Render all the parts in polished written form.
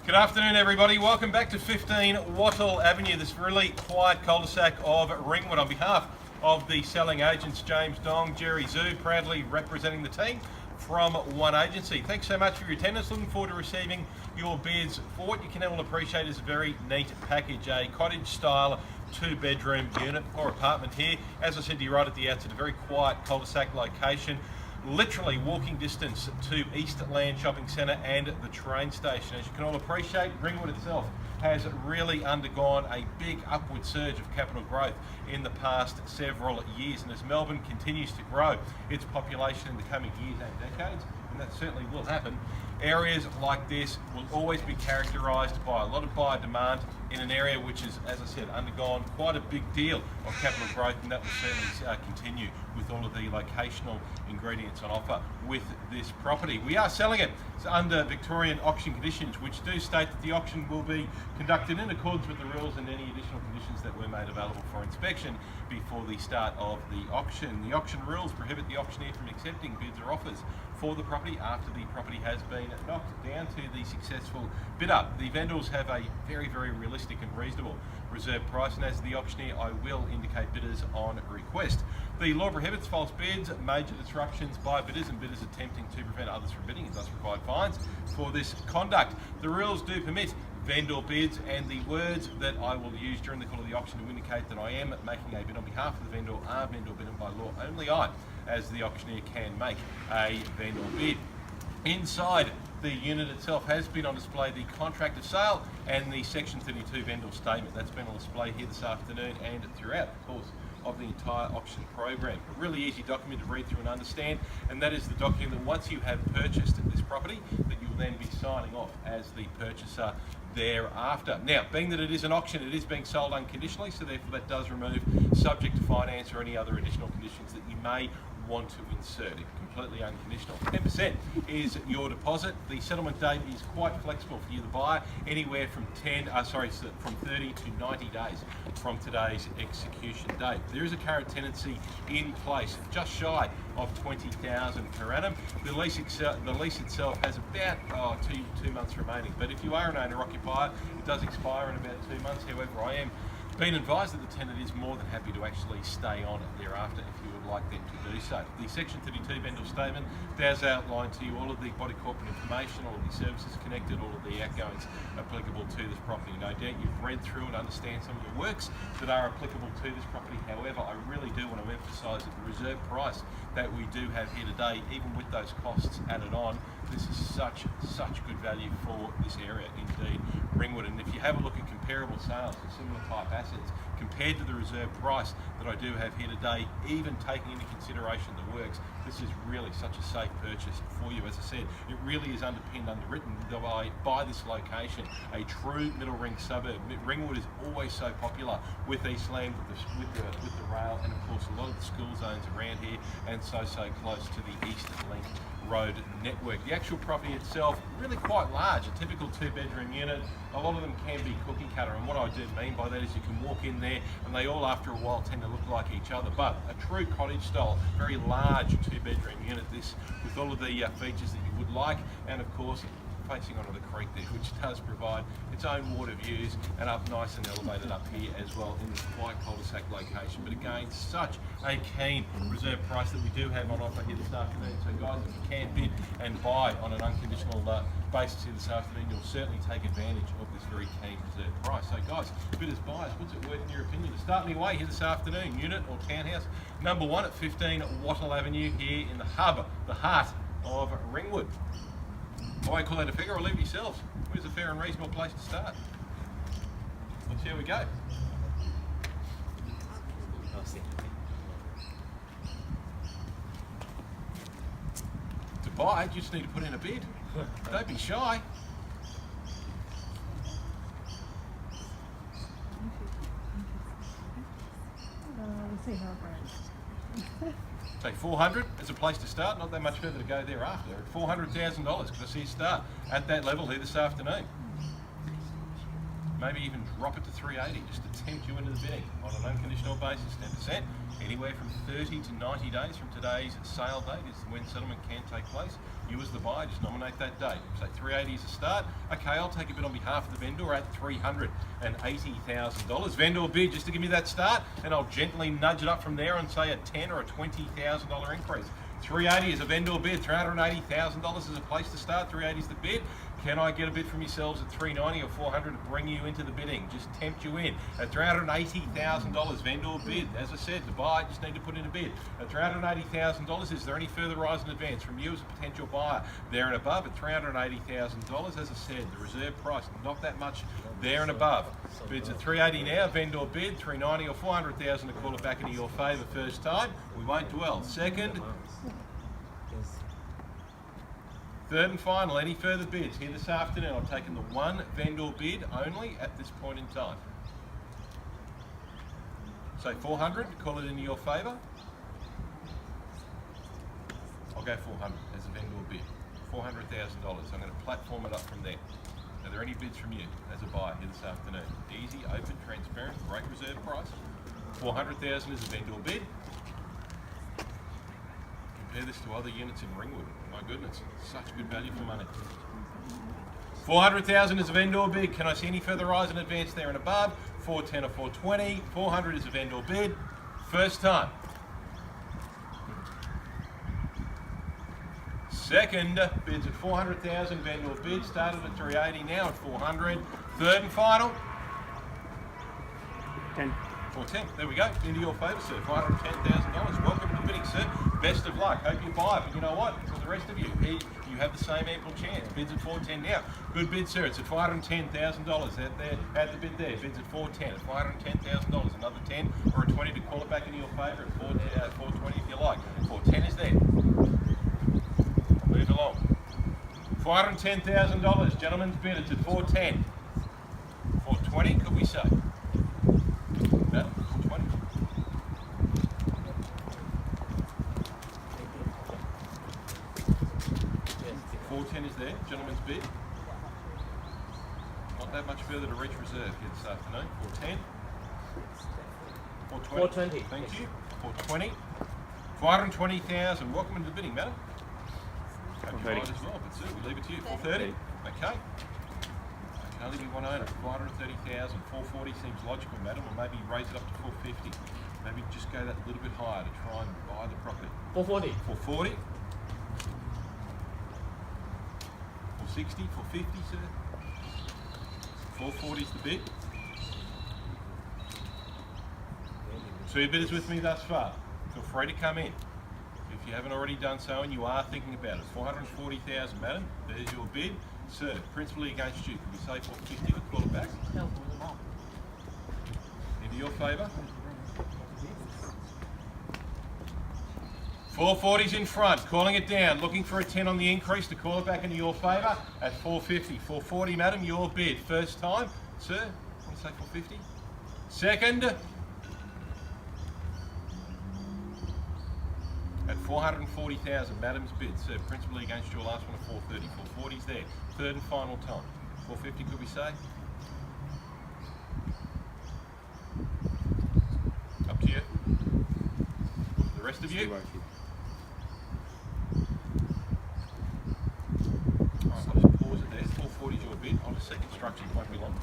Good afternoon, everybody. Welcome back to 15 Wattle Avenue, this really quiet cul-de-sac of Ringwood. On behalf of the selling agents, James Dong, Jerry Zhu, proudly representing the team from One Agency. Thanks so much for your attendance. Looking forward to receiving your bids for what you can all appreciate is a very neat package, a cottage-style 2-bedroom unit or apartment here. As I said to you right at the outset, a very quiet cul-de-sac location. Literally walking distance to Eastland Shopping Centre and the train station. As you can all appreciate, Ringwood itself has really undergone a big upward surge of capital growth in the past several years, and as Melbourne continues to grow its population in the coming years and decades, and that certainly will happen, areas like this will always be characterised by a lot of buyer demand in an area which has, as I said, undergone quite a big deal of capital growth, and that will certainly continue with all of the locational ingredients on offer with this property. We are selling it under Victorian auction conditions, which do state that the auction will be conducted in accordance with the rules and any additional conditions that were made available for inspection before the start of the auction. The auction rules prohibit the auctioneer from accepting bids or offers for the property after the property has been knocked down to the successful bidder. The vendors have a very, very realistic and reasonable reserve price, and as the auctioneer I will indicate bidders on request. The law prohibits false bids, major disruptions by bidders and bidders attempting to prevent others from bidding, and thus provide fines for this conduct. The rules do permit vendor bids, and the words that I will use during the call of the auction to indicate that I am making a bid on behalf of the vendor are vendor bidden by law. Only I, as the auctioneer, can make a vendor bid. Inside the unit itself has been on display the contract of sale and the Section 32 vendor statement. That's been on display here this afternoon and throughout the course of the entire auction program. A really easy document to read through and understand, and that is the document that once you have purchased this property, that you will then be signing off as the purchaser thereafter. Now, being that it is an auction, it is being sold unconditionally, so therefore that does remove subject to finance or any other additional conditions that you may want to insert. It's completely unconditional. 10% is your deposit. The settlement date is quite flexible for you, the buyer, anywhere from 30 to 90 days from today's execution date. There is a current tenancy in place, just shy of 20,000 per annum. The lease itself has about two months remaining, but if you are an owner-occupier, it does expire in about 2 months. However, I am been advised that the tenant is more than happy to actually stay on it thereafter if you would like them to do so. The Section 32 vendor statement does outline to you all of the body corporate information, all of the services connected, all of the outgoings applicable to this property. No doubt you've read through and understand some of the works that are applicable to this property. However, I really do want to emphasise that the reserve price that we do have here today, even with those costs added on, this is such good value for this area indeed, Ringwood. And if you have a look at comparable sales of similar type assets compared to the reserve price that I do have here today, even taking into consideration the works, this is really such a safe purchase for you. As I said, it really is underwritten by this location, a true middle ring suburb. Ringwood is always so popular with Eastland, with the rail, and of course a lot of the school zones around here, and so close to the East Link road network. The actual property itself really quite large, a typical 2-bedroom unit. A lot of them can be cookie cutter, and what I do mean by that is you can walk in there and they all after a while tend to look like each other, but a true cottage style, very large 2-bedroom unit, this with all of the features that you would like, and of course facing onto the creek there, which does provide its own water views, and up nice and elevated up here as well in this quiet cul-de-sac location. But again, such a keen reserve price that we do have on offer here this afternoon. So guys, if you can bid and buy on an unconditional basis here this afternoon, you'll certainly take advantage of this very keen reserve price. So guys, bidders, buyers, what's it worth in your opinion to start me away here this afternoon? Unit or townhouse number 1 at 15 Wattle Avenue here in the hub, the heart of Ringwood. I won't call that a figure, I'll leave it yourselves. Where's a fair and reasonable place to start? Let's see how we go. To buy, you just need to put in a bid. Don't be shy. Let's see how it goes. Say 400 is a place to start, not that much further to go thereafter. At $400,000, because I see you start at that level here this afternoon. Maybe even drop it to 380 just to tempt you into the bidding on an unconditional basis, 10%. Anywhere from 30 to 90 days from today's sale date is when settlement can take place. You as the buyer just nominate that date. Say 380 is a start. Okay, I'll take a bid on behalf of the vendor at $380,000. Vendor bid just to give me that start, and I'll gently nudge it up from there and say a $10,000 or a $20,000 increase. 380 is a vendor bid, $380,000 is a place to start, 380 is the bid. Can I get a bid from yourselves at 390 or 400 to bring you into the bidding? Just tempt you in. At $380,000 vendor bid. As I said, the buyer just need to put in a bid. At $380,000, is there any further rise in advance from you as a potential buyer? There and above at $380,000, as I said, the reserve price, not that much there and above. Bids at 380 now, vendor bid, 390 or 400,000 to call it back into your favour first time. We won't dwell. Second, third and final, any further bids here this afternoon? I've taken the one vendor bid only at this point in time. Say 400, call it into your favour. I'll go 400 as a vendor bid. $400,000. I'm going to platform it up from there. Are there any bids from you as a buyer here this afternoon? Easy, open, transparent, great reserve price. 400,000 is a vendor bid. Compare this to other units in Ringwood. My goodness, such good value for money. 400,000 is a vendor bid. Can I see any further rise in advance there and above? 410 or 420. 400 is a vendor bid. First time. Second, bids at 400,000, vendor bid. Started at 380, now at 400. Third and final. 410. There we go. Into your favour, sir. $510,000. Welcome to the bidding, sir. Best of luck. Hope you buy. But you know what? For the rest of you, you have the same ample chance. Bids at 410 now. Good bid, sir. It's at $510,000. At the bid there. Bids at 410. At $510,000. Another 10 or a 20 to call it back into your favour. At 420 if you like. 410 is there. Move along. $410,000. Gentlemen's bid. It's at 410. 420, could we say? No, 420. $410 is there. Gentlemen's bid. Not that much further to reach reserve here this afternoon. 410. 420. 420. Thank you. 420. 420,000. Welcome into the bidding, madam. Hope you buy it as well, but sir, we leave it to you. 430. Okay. I'll leave you one owner. 430,000. 440 seems logical, madam, or maybe raise it up to 450. Maybe just go that little bit higher to try and buy the property. 440. 440. 460. 450, sir. 440 is the bid. So your bidders with me thus far. Feel free to come in. If you haven't already done so and you are thinking about it, 440,000, madam. There's your bid. Sir, principally against you. Can we say 450 to call it back? Into your favour. 440's in front, calling it down, looking for a 10 on the increase to call it back into your favour at 450. 440, madam, your bid. First time, sir, want to say 450? Second, at 440,000, madam's bid, sir, principally against your last one at 430. 440's there. Third and final time. 450, could we say? Up to you. The rest of you? Alright, I'll just pause it there. 440's your bid. I'll just set instructions, won't be long.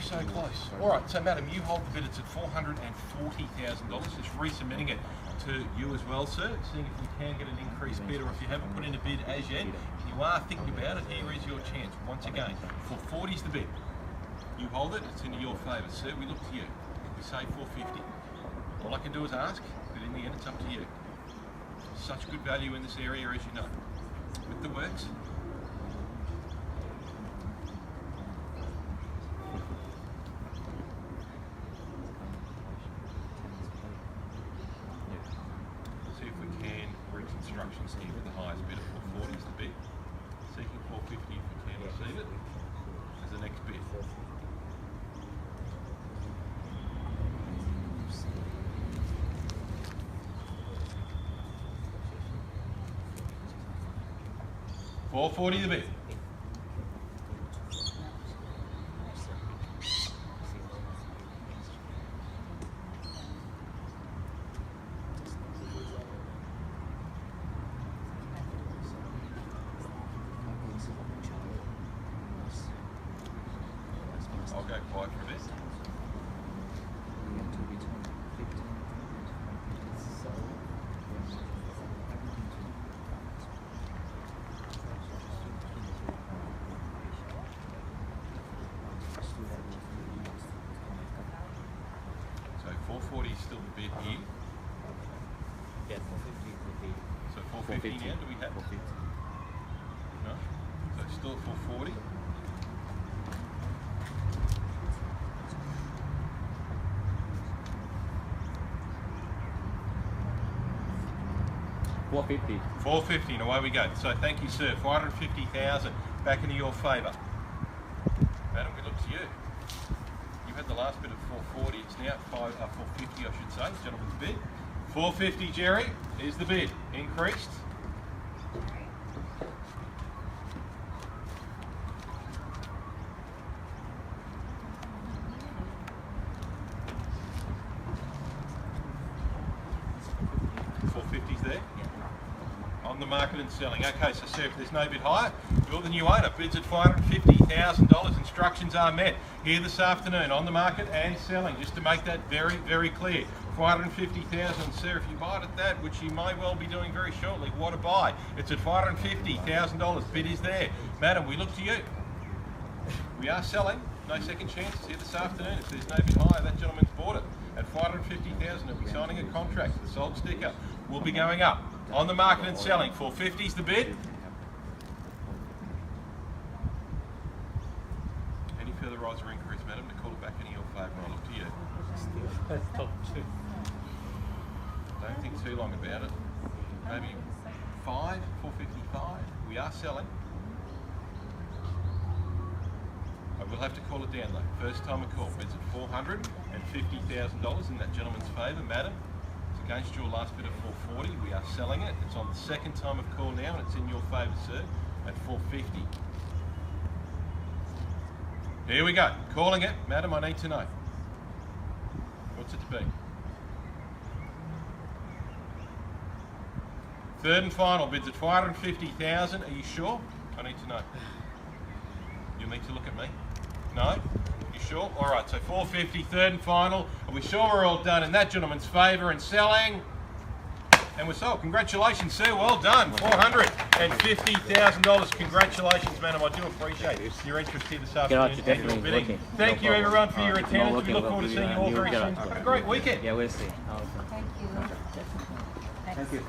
So close. Alright, so madam, you hold the bid. It's at $440,000. Just resubmitting it to you as well, sir. Seeing if we can get an increased bid, or if you haven't put in a bid as yet, and you are thinking about it, here is your chance. Once again, 440's the bid. You hold it, it's into your favour. Sir, we look to you. We say 450. All I can do is ask, but in the end, it's up to you. Such good value in this area, as you know. With the works. Instructions here with the highest bid of 440 is the bid. Seeking 450 if you can receive it as the next bid. $440 the bid. Go quiet for a bit. So 440 is still the bid here. Yeah, 450 is the bid. So 450 now, do we have? 450. No? So still 440. $450 and away we go. So thank you, sir. 450,000 back into your favour. Madam, we look to you. You had the last bit of 440. It's now 450, I should say. Gentleman's bid. 450, Jerry, is the bid. Increased. $450's there. On the market and selling. Okay, so sir, if there's no bid higher, you're the new owner. Bids at $450,000. Instructions are met here this afternoon on the market and selling. Just to make that very, very clear. $450,000, sir. If you buy it at that, which you may well be doing very shortly, what a buy. It's at $450,000. Bid is there. Madam, we look to you. We are selling. No second chances here this afternoon. If there's no bid higher, that gentleman's bought it at $450,000. He'll be signing a contract. The sold sticker will be going up. On the market and selling. 450's the bid. Any further rise or increase, madam, to call it back in your favour? I look to you. Don't think too long about it. Maybe 455. We are selling. I will have to call it down though. First time a call. Bids at $450,000 in that gentleman's favour, madam. It's against your last bid of 440. We are selling it. It's on the second time of call now, and it's in your favour, sir, at 450. Here we go. Calling it, madam. I need to know. What's it to be? Third and final bids at $450,000. Are you sure? I need to know. You'll need to look at me. No? You sure? All right, so 450, third and final. Are we sure we're all done in that gentleman's favour and selling? And we're sold. Congratulations, sir. Well done. $450,000. Congratulations, madam. I do appreciate your interest here this afternoon. And your bidding. Thank you, everyone, for your attendance. We look forward to seeing you all very soon. Have a great weekend. Yeah, we'll see. Thank you. Thank you.